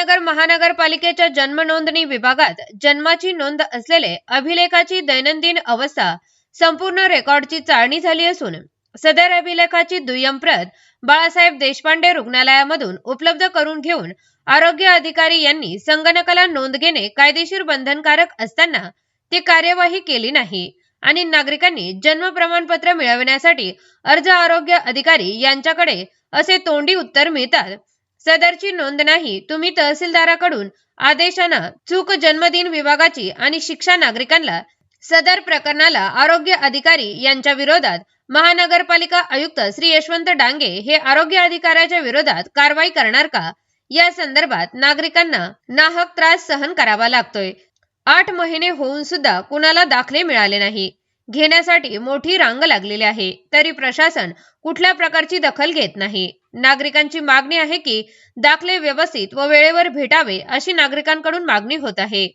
अहमदनगर महानगरपालिकेच्या जन्म नोंदणी विभागात जन्माची नोंद असलेले अभिलेखाची दैनंदिन अवस्था संपूर्ण रेकॉर्डची चाळणी झाली असून सदर अभिलेखाची दुय्यम प्रत बाळासाहेब देशपांडे रुग्णालयामधून उपलब्ध करून घेऊन आरोग्य अधिकारी यांनी संगणकाला नोंद घेणे कायदेशीर बंधनकारक असताना ती कार्यवाही केली नाही आणि नागरिकांनी जन्म प्रमाणपत्र मिळवण्यासाठी अर्ज आरोग्य अधिकारी यांच्याकडे असे तोंडी उत्तर मिळतात, सदरची नोंद नाही, तुम्ही तहसीलदाराकडून आदेशानं चूक जन्मदिन विभागाची आणि शिक्षा नागरिकांना सदर प्रकरणाला आरोग्य अधिकारी यांच्या विरोधात महानगरपालिका आयुक्त श्री यशवंत डांगे हे आरोग्य अधिकाऱ्याच्या विरोधात कारवाई करणार का, या संदर्भात नागरिकांना नाहक त्रास सहन करावा लागतोय। 8 महिने होऊन सुद्धा कुणाला दाखले मिळाले नाही, घेण्यासाठी मोठी रांग लागलेली आहे, तरी प्रशासन कुठल्या प्रकारची दखल घेत नाही। नागरिकांची मागणी आहे की दाखले व्यवस्थित व वेळेवर भेटावे अशी नागरिकांकडून मागणी होत आहे।